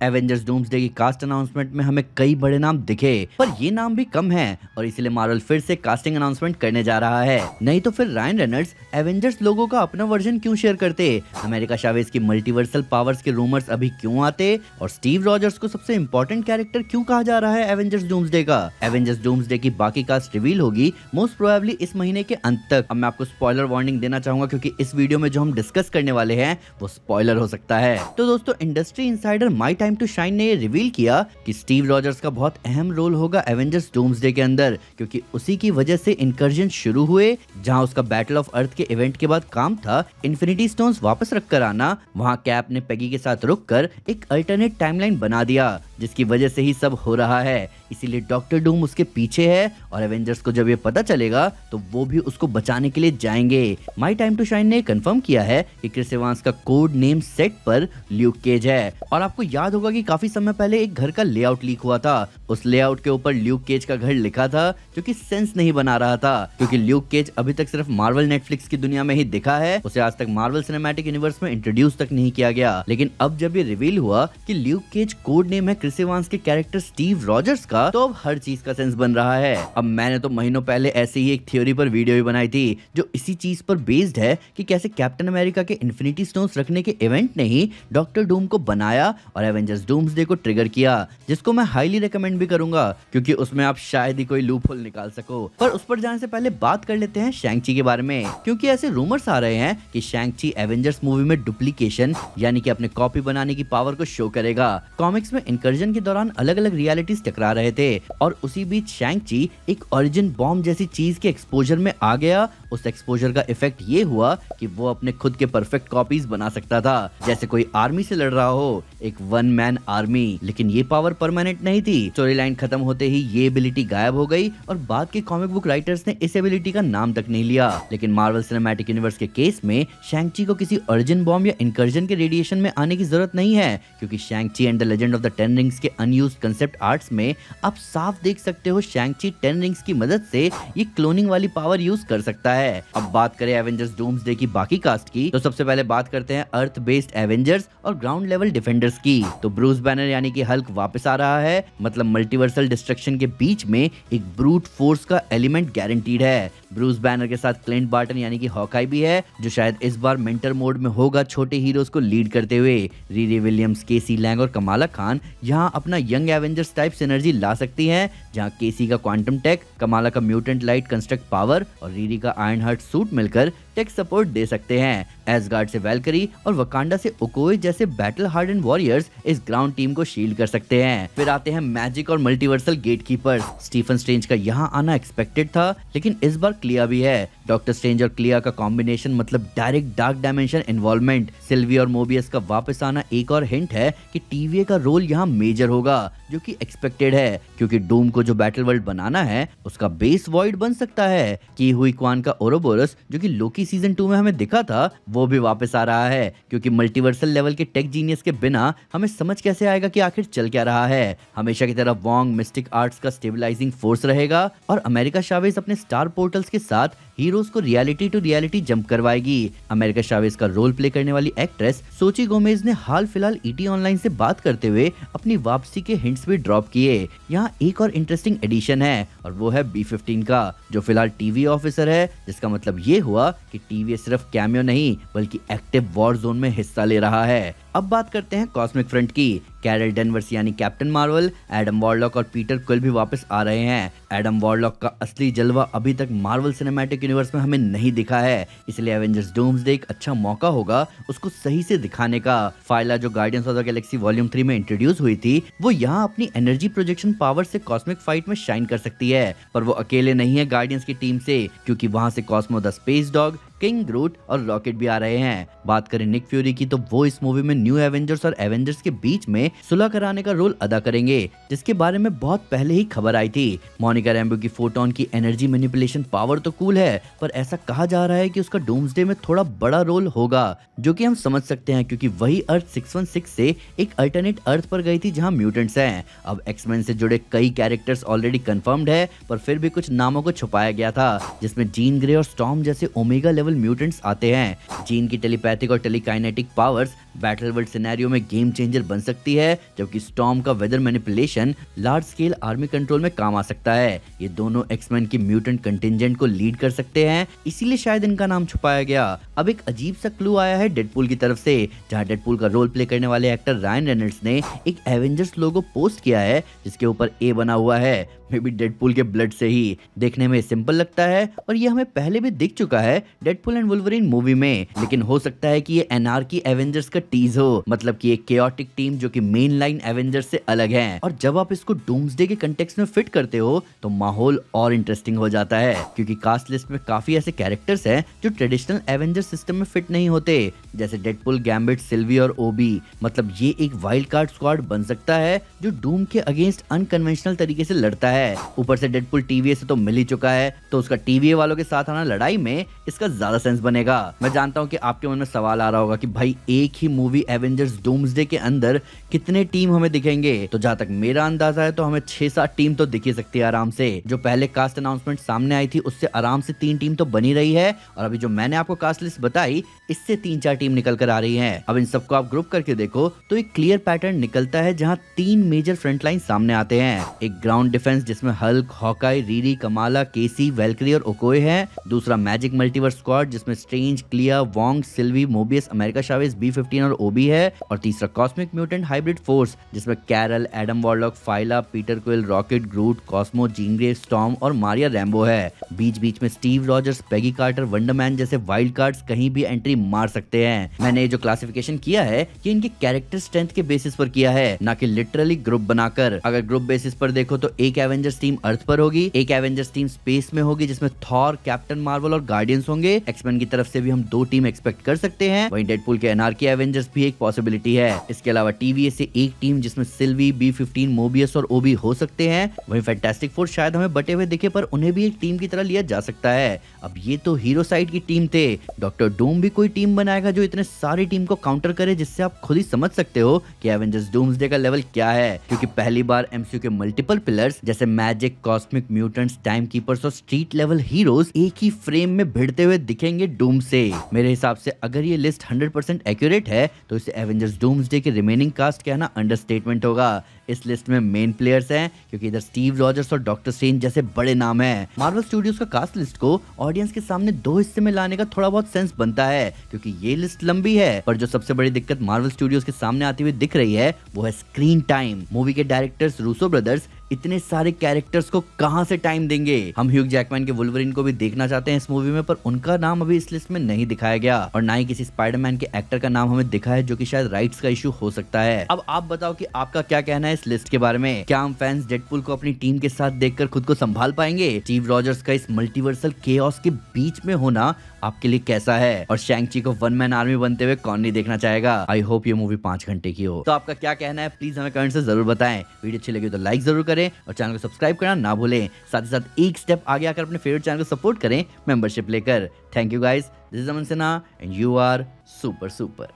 Avengers doomsday की cast announcement में हमें कई बड़े नाम दिखे, पर ये नाम भी कम हैं और इसलिए मार्वल फिर से कास्टिंग अनाउंसमेंट करने जा रहा है। नहीं तो फिर रायन रेनॉल्ड्स एवेंजर्स लोगों का अपना वर्जन क्यों शेयर करते, अमेरिका चावेज की मल्टीवर्सल पावर्स के रूमर्स अभी क्यों आते, और स्टीव रॉजर्स को सबसे इंपॉर्टेंट कैरेक्टर क्यों कहा जा रहा है एवेंजर्स डूम्सडे का। एवेंजर्स डूम्सडे की बाकी कास्ट रिवील होगी मोस्ट प्रोबेबली इस महीने के अंत तक। अब मैं आपको स्पॉइलर वार्निंग देना चाहूंगा क्योंकि इस वीडियो में जो हम डिस्कस करने वाले हैं वो स्पॉइलर हो सकता है। तो दोस्तों, industry insider my time to shine ने ये रिवील किया कि स्टीव रॉजर्स का बहुत अहम रोल होगा एवेंजर्स डूम्सडे के अंदर, क्योंकि उसी की वजह से इनकर्जन शुरू हुए। जहां उसका बैटल ऑफ अर्थ के इवेंट के बाद काम था इन्फिनिटी स्टोन्स वापस रखकर आना, वहां कैप ने पेगी के साथ रुककर एक अल्टरनेट टाइमलाइन बना दिया, जिसकी वजह से ही सब हो रहा है। इसीलिए डॉक्टर डूम उसके पीछे है और एवेंजर्स को जब ये पता चलेगा तो वो भी उसको बचाने के लिए जाएंगे। माई टाइम टू शाइन ने कंफर्म किया है कि क्रिस एवांस का कोड नेम सेट पर ल्यूक केज है। और आपको याद होगा कि काफी समय पहले एक घर का लेआउट लीक हुआ था। उस लेआउट के ऊपर ल्यूक केज का घर लिखा था, जो कि सेंस नहीं बना रहा था, क्योंकि ल्यूक केज अभी तक सिर्फ मार्वल नेटफ्लिक्स की दुनिया में ही दिखा है। उसे आज तक मार्वल सिनेमैटिक यूनिवर्स में इंट्रोड्यूस तक नहीं किया गया। लेकिन अब जब ये रिवील हुआ कि ल्यूक केज कोड नेम है क्रिस एवांस के कैरेक्टर स्टीव रॉजर्स का, तो अब हर चीज का सेंस बन रहा है। अब मैंने तो महीनों पहले ऐसे ही एक थ्योरी पर वीडियो भी बनाई थी जो इसी चीज पर बेस्ड है कि कैसे कैप्टन अमेरिका के इन्फिनिटी स्टोन्स रखने के इवेंट ने ही डॉक्टर डूम को बनाया और एवेंजर्स डूम्सडे को ट्रिगर किया, जिसको मैं हाईली रेकमेंड भी करूंगा क्योंकि उसमें आप शायद ही कोई लूप होल निकाल सको। पर उस पर जाने से पहले बात कर लेते हैं शैंग ची के बारे में, क्योंकि ऐसे रूमर्स आ रहे हैं कि शैंग ची एवेंजर्स मूवी में डुप्लीकेशन यानी कि अपने कॉपी बनाने की पावर को शो करेगा। कॉमिक्स में इनकर्जन के दौरान अलग अलग रियलिटीज टकरा रहे थे और उसी बीच शैंग ची एक ओरिजिन बॉम्ब जैसी चीज के एक्सपोजर में आ गया। उस एक्सपोजर का इफेक्ट ये हुआ कि वो अपने खुद के परफेक्ट कॉपीज बना सकता था, जैसे कोई आर्मी से लड़ रहा हो, एक वन मैन आर्मी। लेकिन ये पावर परमानेंट नहीं थी। स्टोरी लाइन खत्म होते ही ये एबिलिटी गायब हो गई और बाद के कॉमिक बुक राइटर्स ने इस एबिलिटी का नाम तक नहीं लिया। लेकिन मार्वल सिनेमैटिक यूनिवर्स के केस में शैंग ची को किसी ओरिजिन बॉम्ब या इनकर्जन के रेडिएशन में आने की जरूरत नहीं है, क्योंकि शैंग ची and the legend of the 10 rings के अनयूज्ड कंसेप्ट आर्ट्स में आप साफ देख सकते हो शैंग ची 10 रिंग्स की मदद से ये क्लोनिंग वाली पावर यूज कर सकता है। अब बात करें एवेंजर्स डूम्सडे की बाकी कास्ट की, तो सबसे पहले बात करते हैं अर्थ बेस्ड एवेंजर्स और ग्राउंड लेवल डिफेंडर्स की। तो ब्रूस बैनर यानी कि हल्क वापस आ रहा है, मतलब मल्टीवर्सल डिस्ट्रक्शन के बीच में एक ब्रूट फोर्स का एलिमेंट गारंटीड है। ब्रूस बैनर के साथ क्लिंट बार्टन यानी कि हॉकाई भी है, जो शायद इस बार मेंटर मोड में होगा छोटे हीरोज को लीड करते हुए। रीरी विलियम्स, केसी लैंग और कमाला खान यहाँ अपना यंग एवेंजर्स टाइप सिनर्जी ला सकती हैं, जहाँ केसी का क्वांटम टेक, कमाला का म्यूटेंट लाइट कंस्ट्रक्ट पावर और रीरी का आयरन हार्ट सूट मिलकर टेक सपोर्ट दे सकते हैं। एसगार्ड से वैल्करी और वकांडा से ओकोए जैसे बैटल हार्डन वॉरियर्स इस ग्राउंड टीम को शील्ड कर सकते हैं। फिर आते हैं मैजिक और मल्टीवर्सल गेटकीपर्स। स्टीफन स्ट्रेंज का यहाँ आना एक्सपेक्टेड था, लेकिन इस बार क्लिया भी है। डॉक्टर स्ट्रेंज और क्लिया का कॉम्बिनेशन मतलब direct dark dimension involvement. Silvi और मोबियस का वापस आना एक और हिंट है कि टीवीए का रोल यहाँ मेजर होगा, जो कि एक्सपेक्टेड है, क्योंकि डूम को जो बैटल वर्ल्ड बनाना है उसका बेस वॉइड बन सकता है। की हुई क्वान का ओरोबोरस, जो कि लोकी सीजन 2 में हमें दिखा था, वो भी वापस आ रहा है, क्योंकि मल्टीवर्सल लेवल के टेक जीनियस के बिना हमें समझ कैसे आएगा कि आखिर चल क्या रहा है। हमेशा की तरह वोंग मिस्टिक आर्ट्स का स्टेबलाइजिंग फोर्स रहेगा और अमेरिका चावेज अपने स्टार पोर्टल्स के साथ हीरोज को रियलिटी टू रियलिटी जंप करवाएगी। अमेरिका चावेज का रोल प्ले करने वाली एक्ट्रेस सोची गोमेज ने हाल फिलहाल ईटी ऑनलाइन से बात करते हुए अपनी वापसी के हिंट्स भी ड्रॉप किए। यहाँ एक और इंटरेस्टिंग एडिशन है और वो है B-15 का, जो फिलहाल टीवी ऑफिसर है, जिसका मतलब ये हुआ कि टीवी सिर्फ कैमियो नहीं बल्कि एक्टिव वॉर जोन में हिस्सा ले रहा है। अब बात करते हैं कॉस्मिक फ्रंट की। कैरल डेनवर्स यानी कैप्टन मार्वल, एडम वॉरलॉक और पीटर क्विल भी वापस आ रहे हैं। एडम वॉरलॉक का असली जलवा अभी तक मार्वल सिनेमैटिक यूनिवर्स में हमें नहीं दिखा है, इसलिए एवेंजर्स डूम्सडे एक अच्छा मौका होगा उसको सही से दिखाने का। फाइला, जो guardians of the Galaxy volume 3 में इंट्रोड्यूस हुई थी, वो यहाँ अपनी एनर्जी प्रोजेक्शन पावर से कॉस्मिक फाइट में शाइन कर सकती है, पर वो अकेले नहीं है गार्डियंस की टीम से, क्योंकि वहां से Cosmo the space dog, king Groot और रॉकेट भी आ रहे हैं। बात करें निक फ्यूरी की, तो वो इस मूवी में न्यू एवेंजर्स और एवेंजर्स के बीच में सुलह कराने का रोल अदा करेंगे, जिसके बारे में बहुत पहले ही खबर आई थी। मोनिका रैम्बो की फोटोन की एनर्जी मैनिपुलेशन पावर तो कूल है, पर ऐसा कहा जा रहा है कि उसका डूम्सडे में थोड़ा बड़ा रोल होगा, जो कि हम समझ सकते हैं, क्योंकि वही अर्थ 616 से एक अल्टरनेट अर्थ पर गई थी जहां म्यूटेंट्स हैं। अब एक्समैन से जुड़े कई कैरेक्टर्स ऑलरेडी कंफर्म्ड है, पर फिर भी कुछ नामों को छुपाया गया था, जिसमें जीन ग्रे और स्टॉर्म जैसे ओमेगा लेवल लेवल म्यूटेंट्स आते हैं जिनकी टेलीपैथिक और telekinetic powers battle world scenario में गेम चेंजर बन सकती है, जबकि स्टॉर्म का weather manipulation large scale army control में काम आ सकता है। ये दोनों एक्समैन की म्यूटेंट कंटिंजेंट को लीड कर सकते हैं, इसीलिए शायद इनका नाम छुपाया गया। अब एक अजीब सा क्लू आया है डेडपूल की तरफ से, जहां डेडपूल का रोल प्ले करने वाले एक्टर रायन रेनॉल्ड्स ने एक एवेंजर्स लोगो पोस्ट किया है जिसके ऊपर ए बना हुआ है, मे बी डेडपूल के ब्लड से ही। देखने में सिंपल लगता है और ये हमें पहले भी दिख चुका है डेडपूल एंड वुल्वरीन मूवी में, लेकिन हो सकता है कि ये एनार्की एवेंजर्स का टीज हो, मतलब कि एक केओटिक टीम जो कि मेन लाइन एवेंजर्स से अलग है। और जब आप इसको डूम्सडे के कंटेक्स्ट में फिट करते हो तो माहौल और इंटरेस्टिंग हो जाता है, क्योंकि कास्ट लिस्ट में काफी ऐसे कैरेक्टर्स हैं जो ट्रेडिशनल एवेंजर सिस्टम में फिट नहीं होते, जैसे डेडपूल, गैम्बिट, सिल्वी और ओबी। मतलब ये एक वाइल्ड कार्ड स्क्वाड बन सकता है जो डूम के अगेंस्ट अनकन्वेंशनल तरीके से लड़ता है। ऊपर से डेडपूल टीवीए से तो मिल ही चुका है, तो उसका टीवीए वालों के साथ आना लड़ाई में इसका ज्यादा सेंस बनेगा। मैं जानता हूँ कि आपके मन में सवाल आ रहा होगा कि भाई एक ही मूवी एवेंजर्स डूम्सडे के अंदर कितने टीम हमें दिखेंगे, तो जहां तक मेरा अंदाजा है तो हमें 6-7 टीम तो दिख ही सकती है आराम से। जो पहले कास्ट अनाउंसमेंट सामने आई थी उससे आराम से 3 टीम तो बनी रही है, और अभी जो मैंने आपको कास्ट लिस्ट बताई इससे 3-4 टीम निकल कर आ रही है। अब इन सबको आप ग्रुप करके देखो तो एक क्लियर पैटर्न निकलता है, जहाँ 3 मेजर फ्रंट लाइन सामने आते हैं। एक ग्राउंड डिफेंस जिसमें Hulk, Hawkeye, Riri, Kamala, Casey, Valkyrie और ओकोए है। दूसरा मैजिक मल्टीवर्स स्क्वाड जिसमें Strange, Clea, Wong, Sylvie, Mobius, America Chavez, B-15 और ओबी है। और तीसरा कॉस्मिक म्यूटेंट हाइब्रिड फोर्स जिसमें Carol, Adam Warlock, Phyla, Peter Quill, Rocket, Groot, Cosmo, Jean Grey, Storm और मारिया रैम्बो है। बीच बीच में Steve Rogers, Peggy Carter, Wonder Man जैसे वाइल्ड कार्ड्स कहीं भी एंट्री मार सकते हैं। मैंने जो क्लासिफिकेशन किया है ये इनके कैरेक्टर स्ट्रेंथ के बेसिस पर किया है, ना कि लिटरली ग्रुप बनाकर। अगर ग्रुप बेसिस पर देखो तो एक एवेंजर्स टीम अर्थ पर होगी, एक एवेंजर्स टीम स्पेस में होगी जिसमें थॉर, कैप्टन मार्वल और गार्डियंस होंगे। एक्समैन की तरफ से भी हम 2 टीम एक्सपेक्ट कर सकते हैं, वहीं डेडपूल के एनार्की एवेंजर्स भी एक पॉसिबिलिटी है। इसके अलावा टीवीए से एक टीम जिसमें सिल्वी, B-15, मोबियस और ओबी हो सकते हैं। वहीं फैंटास्टिक फोर शायद हमें बटे हुए दिखे पर उन्हें भी एक टीम की तरह लिया जा सकता है। अब ये तो हीरो साइड की टीम थे, डॉक्टर डूम भी कोई टीम बनाएगा जो इतने सारी टीम को काउंटर करे, जिससे आप खुद ही समझ सकते हो कि एवेंजर्स डूम्सडे का लेवल क्या है। क्योंकि पहली बार एमसीयू के मल्टीपल पिलर्स जैसे magic, cosmic mutants, time keepers और स्ट्रीट लेवल हीरोज एक ही फ्रेम में भिड़ते हुए दिखेंगे डूम से। मेरे हिसाब से अगर ये लिस्ट 100% एक्यूरेट है तो इसे एवेंजर्स डूम्सडे के रिमेनिंग कास्ट कहना अंडरस्टेटमेंट होगा। इस लिस्ट में मेन प्लेयर्स हैं क्योंकि इधर स्टीव रॉजर्स और डॉक्टर स्ट्रेंज जैसे बड़े नाम हैं। मार्वल स्टूडियोज का कास्ट लिस्ट को ऑडियंस के सामने 2 हिस्से में लाने का थोड़ा बहुत सेंस बनता है, क्योंकि ये लिस्ट लंबी है, पर जो सबसे बड़ी दिक्कत मार्वल स्टूडियोज के सामने आती हुई दिख रही है वो है स्क्रीन टाइम। मूवी के डायरेक्टर्स रूसो ब्रदर्स इतने सारे कैरेक्टर्स को कहां से टाइम देंगे। हम ह्यूग जैकमैन के वुल्वरीन को भी देखना चाहते हैं इस मूवी में, पर उनका नाम अभी इस लिस्ट में नहीं दिखाया गया, और ना ही किसी स्पाइडरमैन के एक्टर का नाम हमें दिखा है, जो कि शायद राइट्स का इशू हो सकता है। अब आप बताओ कि आपका क्या कहना है इस लिस्ट के बारे में। क्या हम फैंस डेडपूल को अपनी टीम के साथ देखकर खुद को संभाल पाएंगे? स्टीव रॉजर्स का इस मल्टीवर्सल केओस के बीच में होना आपके लिए कैसा है? और शैंग-ची को 1 मैन आर्मी बनते हुए कौन नहीं देखना चाहेगा? आई होप ये मूवी 5 घंटे की हो। तो आपका क्या कहना है प्लीज हमें कमेंट से जरूर बताएं। वीडियो अच्छी लगी तो लाइक जरूर करें और चैनल को सब्सक्राइब करना ना भूलें। साथ ही साथ एक स्टेप आगे आकर अपने फेवरेट चैनल को सपोर्ट करें मेंबरशिप लेकर। Thank you guys, this is Aman Sinha and you are super super.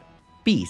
Piece.